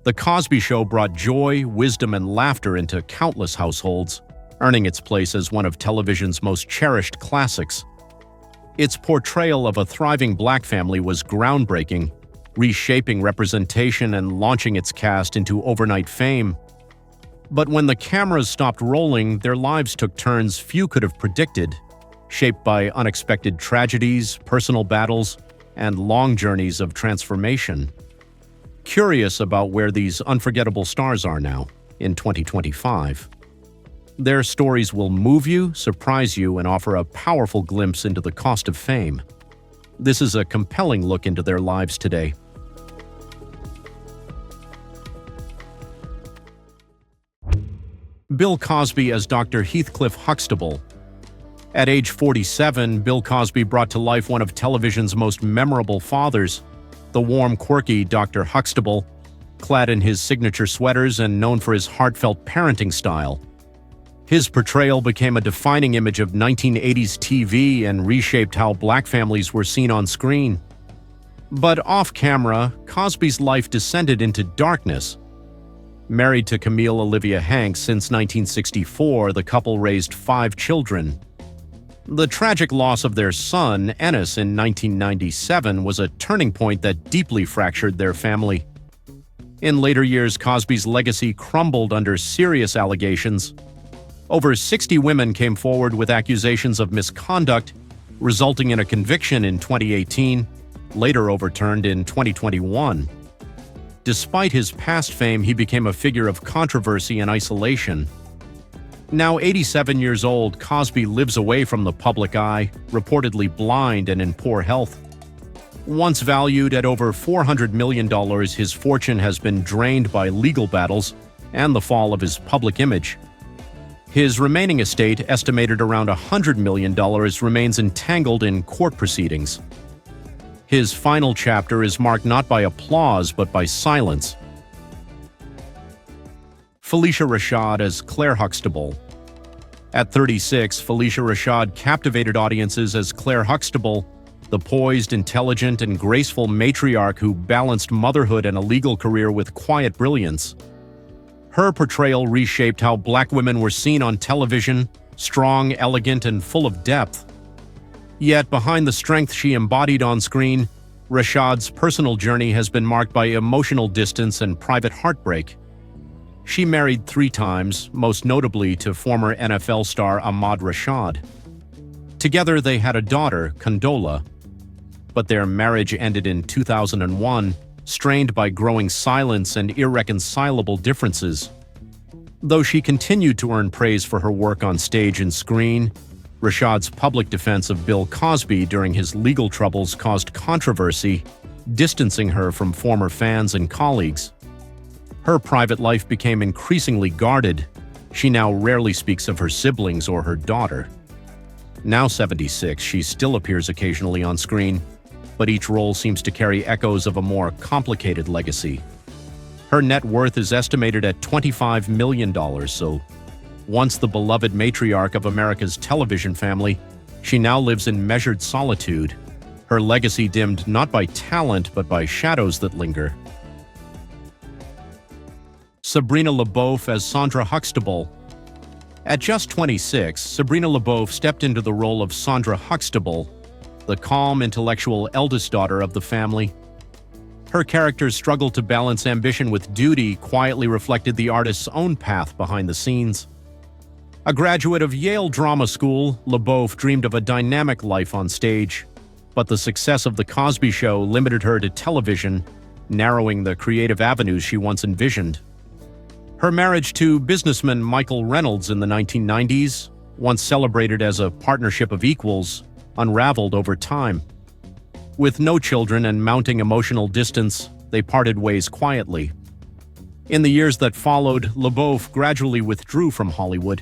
The Cosby Show brought joy, wisdom, and laughter into countless households, earning its place as one of television's most cherished classics. Its portrayal of a thriving black family was groundbreaking, reshaping representation and launching its cast into overnight fame. But when the cameras stopped rolling, their lives took turns few could have predicted, shaped by unexpected tragedies, personal battles, and long journeys of transformation. Curious about where these unforgettable stars are now, in 2025. Their stories will move you, surprise you, and offer a powerful glimpse into the cost of fame. This is a compelling look into their lives today. Bill Cosby as Dr. Heathcliff Huxtable. At age 47, Bill Cosby brought to life one of television's most memorable fathers, the warm, quirky Dr. Huxtable, clad in his signature sweaters and known for his heartfelt parenting style. His portrayal became a defining image of 1980s TV and reshaped how black families were seen on screen. But off-camera, Cosby's life descended into darkness. Married to Camille Olivia Hanks since 1964, the couple raised 5 children. The tragic loss of their son, Ennis, in 1997 was a turning point that deeply fractured their family. In later years, Cosby's legacy crumbled under serious allegations. Over 60 women came forward with accusations of misconduct, resulting in a conviction in 2018, later overturned in 2021. Despite his past fame, he became a figure of controversy and isolation. Now 87 years old, Cosby lives away from the public eye, reportedly blind and in poor health. Once valued at over $400 million, his fortune has been drained by legal battles and the fall of his public image. His remaining estate, estimated around $100 million, remains entangled in court proceedings. His final chapter is marked not by applause but by silence. Felicia Rashad as Claire Huxtable. At 36, Felicia Rashad captivated audiences as Claire Huxtable, the poised, intelligent, and graceful matriarch who balanced motherhood and a legal career with quiet brilliance. Her portrayal reshaped how black women were seen on television, strong, elegant, and full of depth. Yet behind the strength she embodied on screen, Rashad's personal journey has been marked by emotional distance and private heartbreak. She married 3 times, most notably to former NFL star Ahmad Rashad. Together they had a daughter, Condola, but their marriage ended in 2001, strained by growing silence and irreconcilable differences. Though she continued to earn praise for her work on stage and screen, Rashad's public defense of Bill Cosby during his legal troubles caused controversy, distancing her from former fans and colleagues. Her private life became increasingly guarded. She now rarely speaks of her siblings or her daughter. Now 76, she still appears occasionally on screen, but each role seems to carry echoes of a more complicated legacy. Her net worth is estimated at $25 million, so once the beloved matriarch of America's television family, she now lives in measured solitude, her legacy dimmed not by talent but by shadows that linger. Sabrina Labau as Sandra Huxtable. At just 26, Sabrina Labau stepped into the role of Sandra Huxtable, the calm, intellectual eldest daughter of the family. Her character's struggle to balance ambition with duty quietly reflected the artist's own path behind the scenes. A graduate of Yale Drama School, Labau dreamed of a dynamic life on stage, but the success of The Cosby Show limited her to television, narrowing the creative avenues she once envisioned. Her marriage to businessman Michael Reynolds in the 1990s, once celebrated as a partnership of equals, unraveled over time. With no children and mounting emotional distance, they parted ways quietly. In the years that followed, Labau gradually withdrew from Hollywood.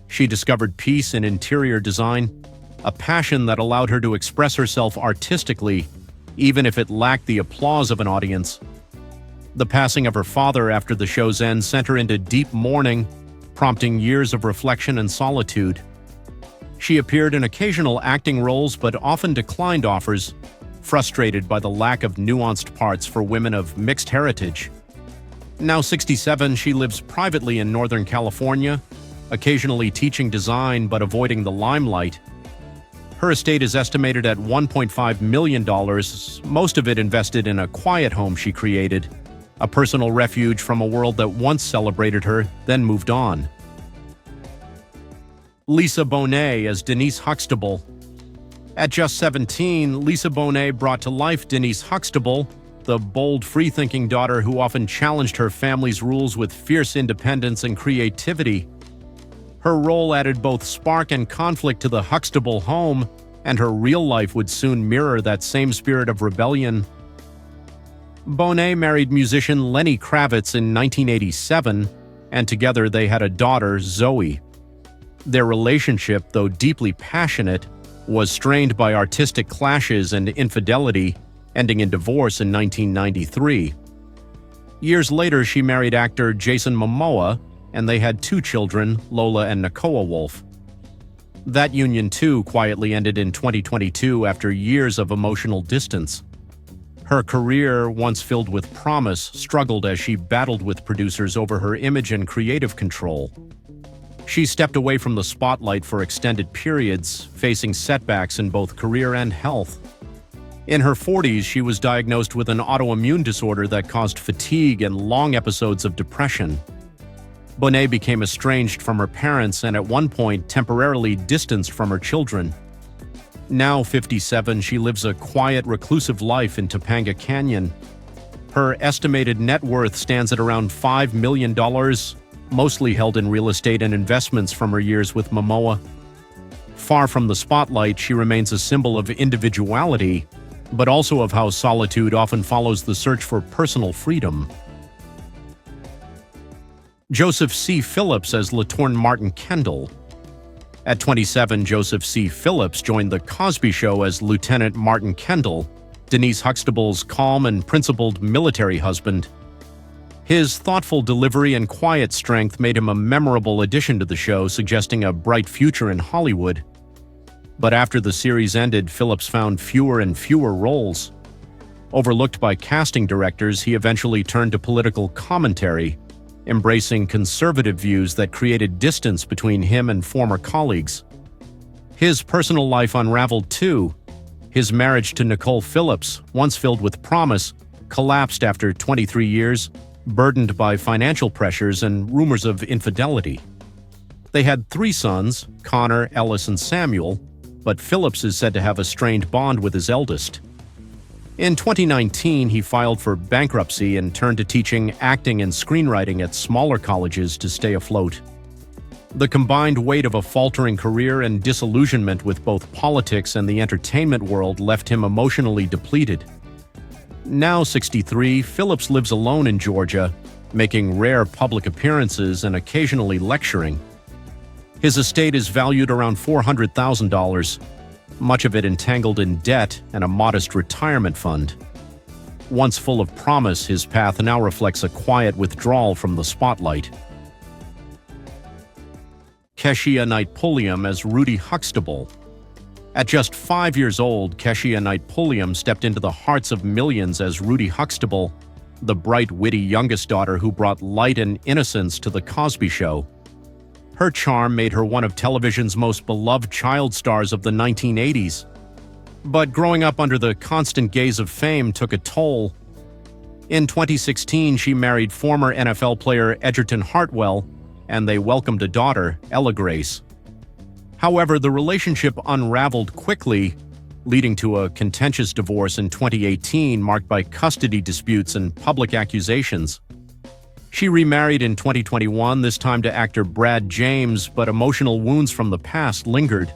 She discovered peace in interior design, a passion that allowed her to express herself artistically, even if it lacked the applause of an audience. The passing of her father after the show's end sent her into deep mourning, prompting years of reflection and solitude. She appeared in occasional acting roles but often declined offers, frustrated by the lack of nuanced parts for women of mixed heritage. Now 67, she lives privately in Northern California, occasionally teaching design but avoiding the limelight. Her estate is estimated at $1.5 million, most of it invested in a quiet home she created, a personal refuge from a world that once celebrated her, then moved on. Lisa Bonet as Denise Huxtable. At just 17, Lisa Bonet brought to life Denise Huxtable, the bold, free-thinking daughter who often challenged her family's rules with fierce independence and creativity. Her role added both spark and conflict to the Huxtable home, and her real life would soon mirror that same spirit of rebellion. Bonet married musician Lenny Kravitz in 1987, and together they had a daughter, Zoe. Their relationship, though deeply passionate, was strained by artistic clashes and infidelity, ending in divorce in 1993. Years later, she married actor Jason Momoa, and they had 2 children, Lola and Nakoa Wolf. That union, too, quietly ended in 2022 after years of emotional distance. Her career, once filled with promise, struggled as she battled with producers over her image and creative control. She stepped away from the spotlight for extended periods, facing setbacks in both career and health. In her 40s, she was diagnosed with an autoimmune disorder that caused fatigue and long episodes of depression. Bonet became estranged from her parents and at one point temporarily distanced from her children. Now 57, she lives a quiet, reclusive life in Topanga Canyon. Her estimated net worth stands at around $5 million, mostly held in real estate and investments from her years with Momoa. Far from the spotlight, she remains a symbol of individuality, but also of how solitude often follows the search for personal freedom. Joseph C. Phillips as Latorne Martin Kendall. At 27, Joseph C. Phillips joined The Cosby Show as Lieutenant Martin Kendall, Denise Huxtable's calm and principled military husband. His thoughtful delivery and quiet strength made him a memorable addition to the show, suggesting a bright future in Hollywood. But after the series ended, Phillips found fewer and fewer roles. Overlooked by casting directors, he eventually turned to political commentary, embracing conservative views that created distance between him and former colleagues. His personal life unraveled too. His marriage to Nicole Phillips, once filled with promise, collapsed after 23 years, burdened by financial pressures and rumors of infidelity. They had 3 sons, Connor, Ellis, and Samuel, but Phillips is said to have a strained bond with his eldest. In 2019, he filed for bankruptcy and turned to teaching acting and screenwriting at smaller colleges to stay afloat. The combined weight of a faltering career and disillusionment with both politics and the entertainment world left him emotionally depleted. Now 63, Phillips lives alone in Georgia, making rare public appearances and occasionally lecturing. His estate is valued around $400,000, much of it entangled in debt and a modest retirement fund. Once full of promise, his path now reflects a quiet withdrawal from the spotlight. Keshia Knight Pulliam as Rudy Huxtable. At just 5 years old, Keshia Knight Pulliam stepped into the hearts of millions as Rudy Huxtable, the bright, witty youngest daughter who brought light and innocence to The Cosby Show. Her charm made her one of television's most beloved child stars of the 1980s. But growing up under the constant gaze of fame took a toll. In 2016, she married former NFL player Edgerton Hartwell, and they welcomed a daughter, Ella Grace. However, the relationship unraveled quickly, leading to a contentious divorce in 2018 marked by custody disputes and public accusations. She remarried in 2021, this time to actor Brad James, but emotional wounds from the past lingered.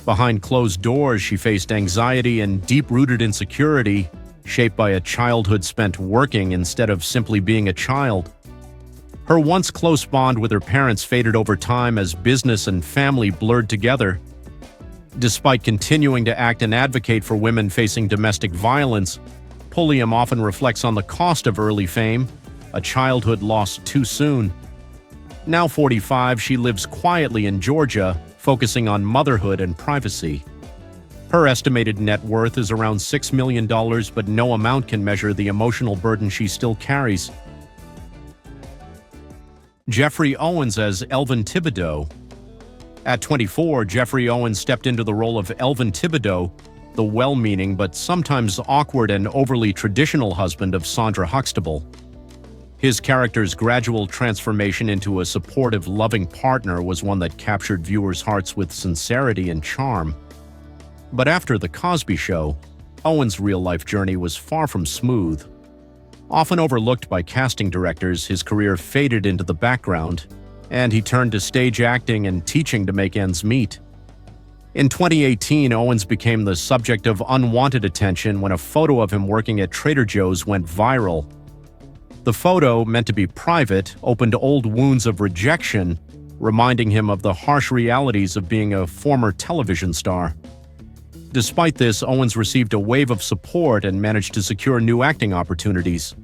Behind closed doors, she faced anxiety and deep-rooted insecurity, shaped by a childhood spent working instead of simply being a child. Her once close bond with her parents faded over time as business and family blurred together. Despite continuing to act and advocate for women facing domestic violence, Pulliam often reflects on the cost of early fame, a childhood lost too soon. Now 45, she lives quietly in Georgia, focusing on motherhood and privacy. Her estimated net worth is around $6 million, but no amount can measure the emotional burden she still carries. Jeffrey Owens as Elvin Thibodeau. At 24, Jeffrey Owens stepped into the role of Elvin Thibodeau, the well-meaning but sometimes awkward and overly traditional husband of Sandra Huxtable. His character's gradual transformation into a supportive, loving partner was one that captured viewers' hearts with sincerity and charm. But after The Cosby Show, Owens' real-life journey was far from smooth. Often overlooked by casting directors, his career faded into the background, and he turned to stage acting and teaching to make ends meet. In 2018, Owens became the subject of unwanted attention when a photo of him working at Trader Joe's went viral. The photo, meant to be private, opened old wounds of rejection, reminding him of the harsh realities of being a former television star. Despite this, Owens received a wave of support and managed to secure new acting opportunities.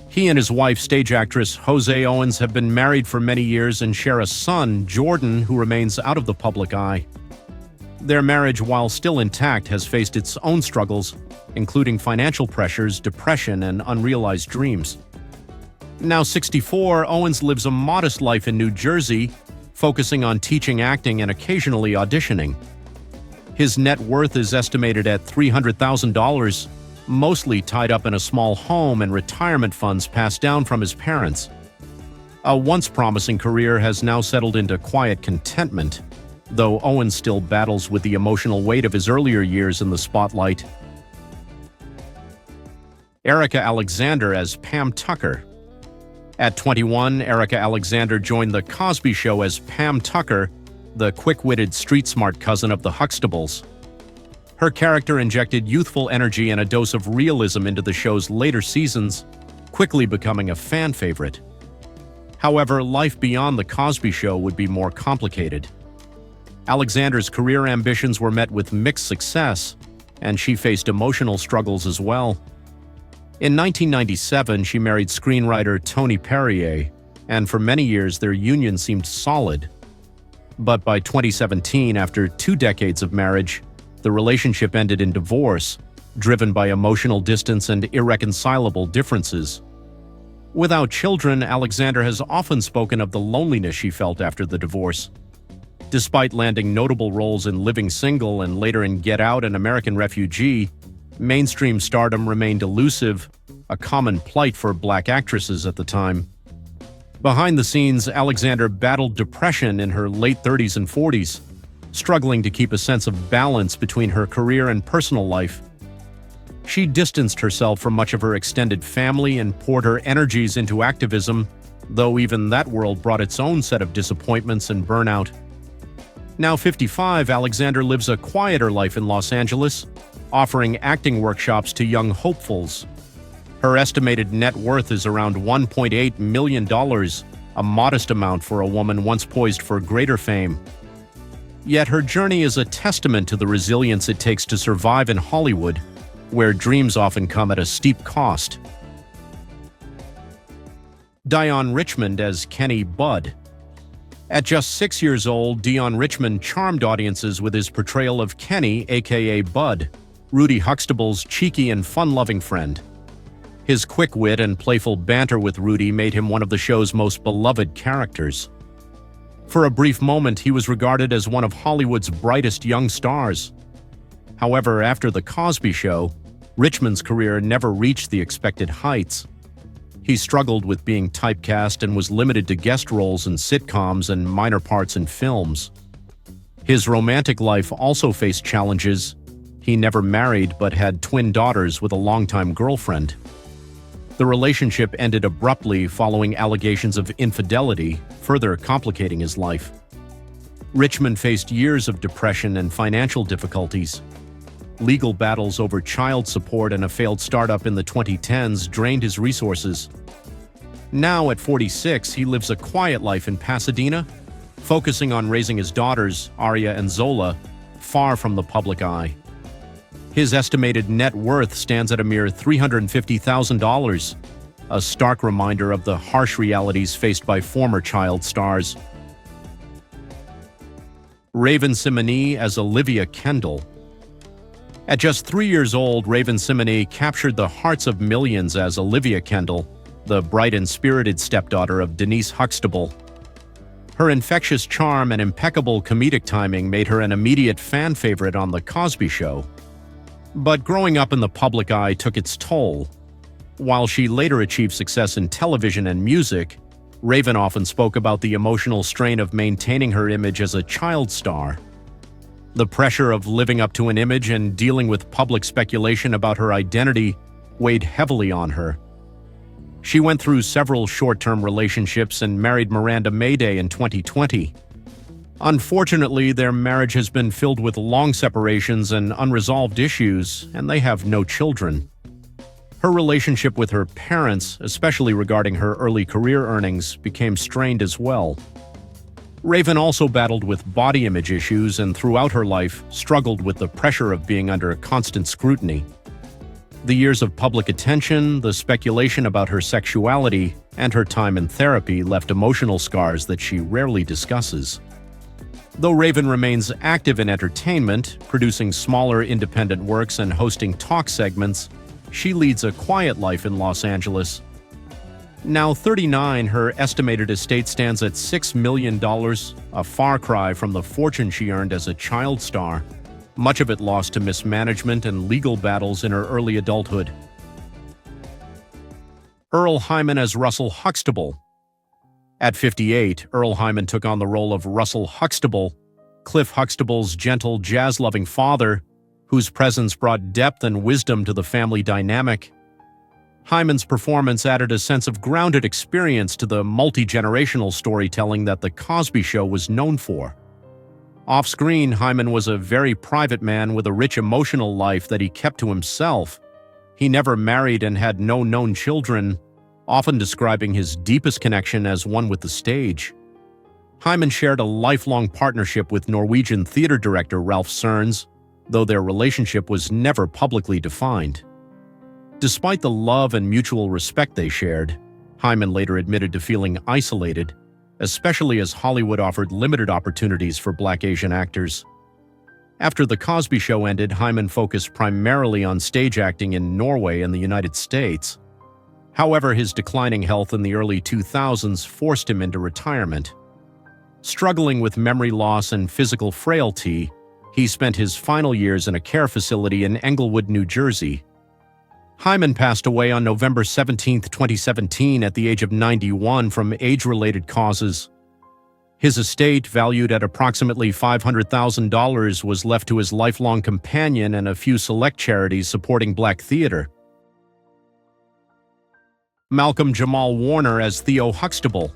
He and his wife, stage actress Jose Owens, have been married for many years and share a son, Jordan, who remains out of the public eye. Their marriage, while still intact, has faced its own struggles, including financial pressures, depression, and unrealized dreams. Now 64, Owens lives a modest life in New Jersey, focusing on teaching acting and occasionally auditioning. His net worth is estimated at $300,000, mostly tied up in a small home and retirement funds passed down from his parents. A once promising career has now settled into quiet contentment, though Owens still battles with the emotional weight of his earlier years in the spotlight. Erica Alexander as Pam Tucker. At 21, Erica Alexander joined The Cosby Show as Pam Tucker, the quick-witted, street-smart cousin of the Huxtables. Her character injected youthful energy and a dose of realism into the show's later seasons, quickly becoming a fan favorite. However, life beyond The Cosby Show would be more complicated. Alexander's career ambitions were met with mixed success, and she faced emotional struggles as well. In 1997, she married screenwriter Tony Perrier, and for many years their union seemed solid. But by 2017, after 2 decades of marriage, the relationship ended in divorce, driven by emotional distance and irreconcilable differences. Without children, Alexander has often spoken of the loneliness she felt after the divorce. Despite landing notable roles in Living Single and later in Get Out and American Refugee, mainstream stardom remained elusive, a common plight for black actresses at the time. Behind the scenes, Alexander battled depression in her late 30s and 40s, struggling to keep a sense of balance between her career and personal life. She distanced herself from much of her extended family and poured her energies into activism, though even that world brought its own set of disappointments and burnout. Now 55, Alexander lives a quieter life in Los Angeles, offering acting workshops to young hopefuls. Her estimated net worth is around $1.8 million, a modest amount for a woman once poised for greater fame. Yet her journey is a testament to the resilience it takes to survive in Hollywood, where dreams often come at a steep cost. Dion Richmond as Kenny Budd. At just 6 years old, Dion Richmond charmed audiences with his portrayal of Kenny, aka Bud, Rudy Huxtable's cheeky and fun-loving friend. His quick wit and playful banter with Rudy made him one of the show's most beloved characters. For a brief moment, he was regarded as one of Hollywood's brightest young stars. However, after The Cosby Show, Richmond's career never reached the expected heights. He struggled with being typecast and was limited to guest roles in sitcoms and minor parts in films. His romantic life also faced challenges. He never married but had twin daughters with a longtime girlfriend. The relationship ended abruptly following allegations of infidelity, further complicating his life. Richmond faced years of depression and financial difficulties. Legal battles over child support and a failed startup in the 2010s drained his resources. Now, at 46, he lives a quiet life in Pasadena, focusing on raising his daughters, Aria and Zola, far from the public eye. His estimated net worth stands at a mere $350,000, a stark reminder of the harsh realities faced by former child stars. Raven Simony as Olivia Kendall. At just 3 years old, Raven Simony captured the hearts of millions as Olivia Kendall, the bright and spirited stepdaughter of Denise Huxtable. Her infectious charm and impeccable comedic timing made her an immediate fan favorite on The Cosby Show. But growing up in the public eye took its toll. While she later achieved success in television and music, Raven often spoke about the emotional strain of maintaining her image as a child star. The pressure of living up to an image and dealing with public speculation about her identity weighed heavily on her. She went through several short-term relationships and married Miranda Mayday in 2020. Unfortunately, their marriage has been filled with long separations and unresolved issues, and they have no children. Her relationship with her parents, especially regarding her early career earnings, became strained as well. Raven also battled with body image issues and throughout her life struggled with the pressure of being under constant scrutiny. The years of public attention, the speculation about her sexuality, and her time in therapy left emotional scars that she rarely discusses. Though Raven remains active in entertainment, producing smaller independent works and hosting talk segments, she leads a quiet life in Los Angeles. Now 39, her estimated estate stands at $6 million, a far cry from the fortune she earned as a child star, much of it lost to mismanagement and legal battles in her early adulthood. Earl Heyman as Russell Huxtable. At 58, Earl Heyman took on the role of Russell Huxtable, Cliff Huxtable's gentle, jazz-loving father, whose presence brought depth and wisdom to the family dynamic. Heyman's performance added a sense of grounded experience to the multi-generational storytelling that The Cosby Show was known for. Off-screen, Heyman was a very private man with a rich emotional life that he kept to himself. He never married and had no known children, often describing his deepest connection as one with the stage. Heyman shared a lifelong partnership with Norwegian theater director Ralph Cerns, though their relationship was never publicly defined. Despite the love and mutual respect they shared, Heyman later admitted to feeling isolated, especially as Hollywood offered limited opportunities for Black Asian actors. After The Cosby Show ended, Heyman focused primarily on stage acting in Norway and the United States. However, his declining health in the early 2000s forced him into retirement. Struggling with memory loss and physical frailty, he spent his final years in a care facility in Englewood, New Jersey. Heyman passed away on November 17, 2017 at the age of 91 from age-related causes. His estate, valued at approximately $500,000, was left to his lifelong companion and a few select charities supporting Black theater. Malcolm Jamal Warner as Theo Huxtable.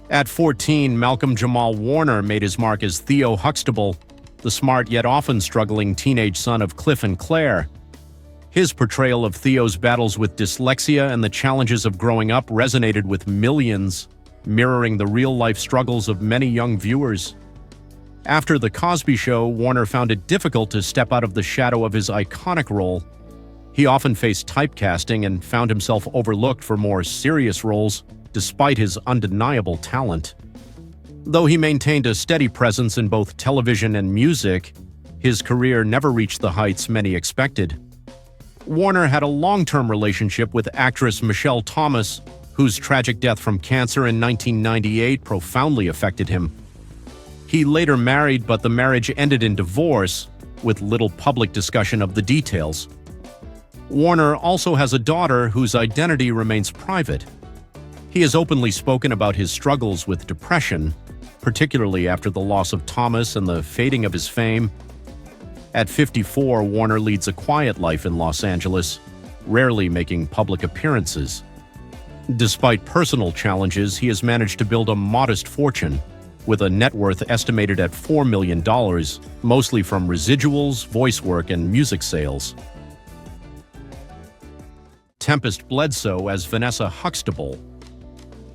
At 14, Malcolm Jamal Warner made his mark as Theo Huxtable, the smart yet often struggling teenage son of Cliff and Claire. His portrayal of Theo's battles with dyslexia and the challenges of growing up resonated with millions, mirroring the real-life struggles of many young viewers. After The Cosby Show, Warner found it difficult to step out of the shadow of his iconic role. He often faced typecasting and found himself overlooked for more serious roles, despite his undeniable talent. Though he maintained a steady presence in both television and music, his career never reached the heights many expected. Warner had a long-term relationship with actress Michelle Thomas, whose tragic death from cancer in 1998 profoundly affected him. He later married, but the marriage ended in divorce, with little public discussion of the details. Warner also has a daughter whose identity remains private. He has openly spoken about his struggles with depression, particularly after the loss of Thomas and the fading of his fame. At 54, Warner leads a quiet life in Los Angeles, rarely making public appearances. Despite personal challenges, he has managed to build a modest fortune, with a net worth estimated at $4 million, mostly from residuals, voice work, and music sales. Tempest Bledsoe as Vanessa Huxtable.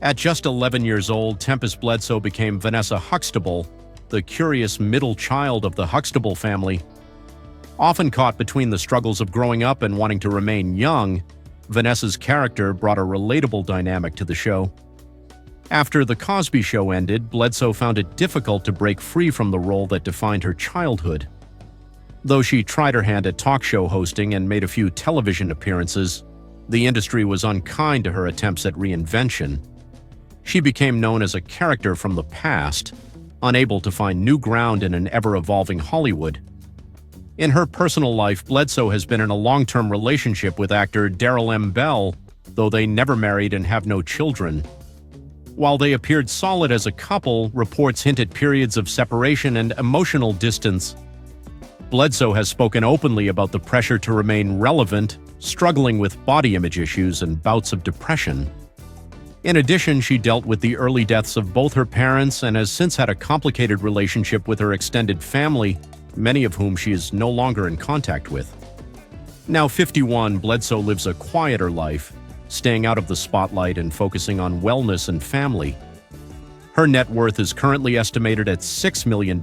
At just 11 years old, Tempest Bledsoe became Vanessa Huxtable, the curious middle child of the Huxtable family. Often caught between the struggles of growing up and wanting to remain young, Vanessa's character brought a relatable dynamic to the show. After The Cosby Show ended, Bledsoe found it difficult to break free from the role that defined her childhood. Though she tried her hand at talk show hosting and made a few television appearances, The industry was unkind to her attempts at reinvention. She became known as a character from the past, unable to find new ground in an ever-evolving Hollywood. In her personal life, Bledsoe has been in a long-term relationship with actor Darrell M. Bell, though they never married and have no children. While they appeared solid as a couple, reports hint at periods of separation and emotional distance. Bledsoe has spoken openly about the pressure to remain relevant, struggling with body image issues and bouts of depression. In addition, she dealt with the early deaths of both her parents and has since had a complicated relationship with her extended family, many of whom she is no longer in contact with. Now 51, Bledsoe lives a quieter life, staying out of the spotlight and focusing on wellness and family. Her net worth is currently estimated at $6 million,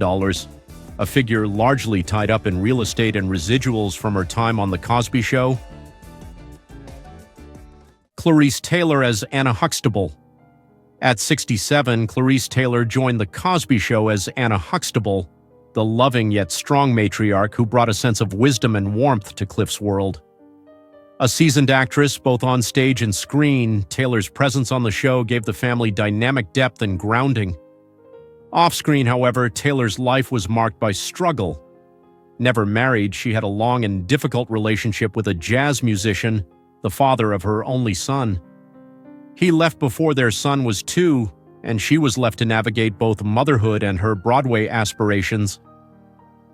a figure largely tied up in real estate and residuals from her time on The Cosby Show. Clarice Taylor as Anna Huxtable. At 67, Clarice Taylor joined The Cosby Show as Anna Huxtable, the loving yet strong matriarch who brought a sense of wisdom and warmth to Cliff's world. A seasoned actress both on stage and screen, Taylor's presence on the show gave the family dynamic depth and grounding. Off-screen, however, Taylor's life was marked by struggle. Never married, she had a long and difficult relationship with a jazz musician, the father of her only son. He left before their son was 2, and she was left to navigate both motherhood and her Broadway aspirations.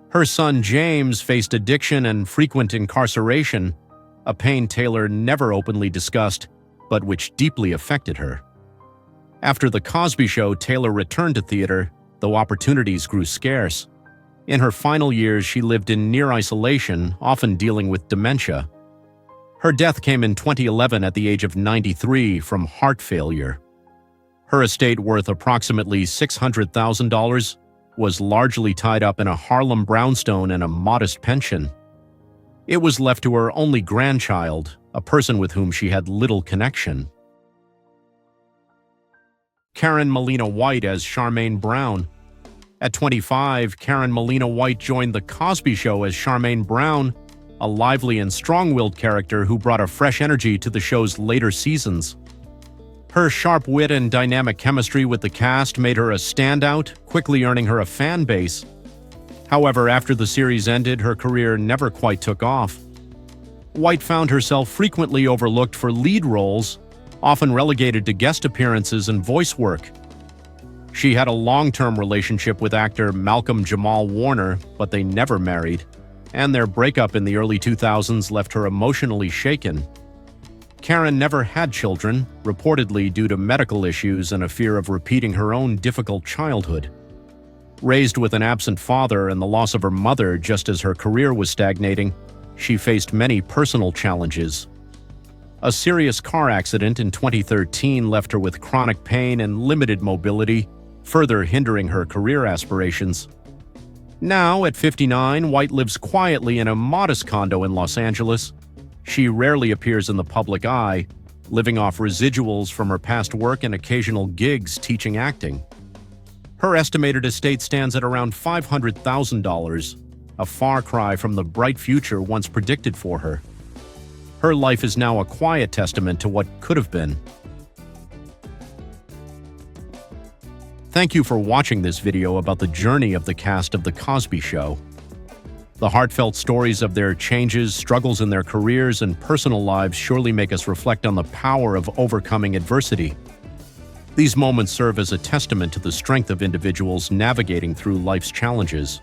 Her son James faced addiction and frequent incarceration, a pain Taylor never openly discussed, but which deeply affected her. After The Cosby Show, Taylor returned to theater, though opportunities grew scarce. In her final years, she lived in near isolation, often dealing with dementia. Her death came in 2011 at the age of 93 from heart failure. Her estate, worth approximately $600,000, was largely tied up in a Harlem brownstone and a modest pension. It was left to her only grandchild, a person with whom she had little connection. Karen Molina White as Charmaine Brown. At 25, Karen Molina White joined The Cosby Show as Charmaine Brown, a lively and strong-willed character who brought a fresh energy to the show's later seasons. Her sharp wit and dynamic chemistry with the cast made her a standout, quickly earning her a fan base. However, after the series ended, her career never quite took off. White found herself frequently overlooked for lead roles, often relegated to guest appearances and voice work. She had a long-term relationship with actor Malcolm Jamal Warner, but they never married, and their breakup in the early 2000s left her emotionally shaken. Karen never had children, reportedly due to medical issues and a fear of repeating her own difficult childhood. Raised with an absent father and the loss of her mother just as her career was stagnating, she faced many personal challenges. A serious car accident in 2013 left her with chronic pain and limited mobility, further hindering her career aspirations. Now, at 59, White lives quietly in a modest condo in Los Angeles. She rarely appears in the public eye, living off residuals from her past work and occasional gigs teaching acting. Her estimated estate stands at around $500,000, a far cry from the bright future once predicted for her. Her life is now a quiet testament to what could have been. Thank you for watching this video about the journey of the cast of The Cosby Show. The heartfelt stories of their changes, struggles in their careers, and personal lives surely make us reflect on the power of overcoming adversity. These moments serve as a testament to the strength of individuals navigating through life's challenges.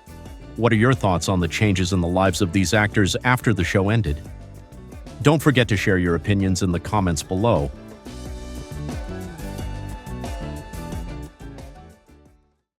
What are your thoughts on the changes in the lives of these actors after the show ended? Don't forget to share your opinions in the comments below.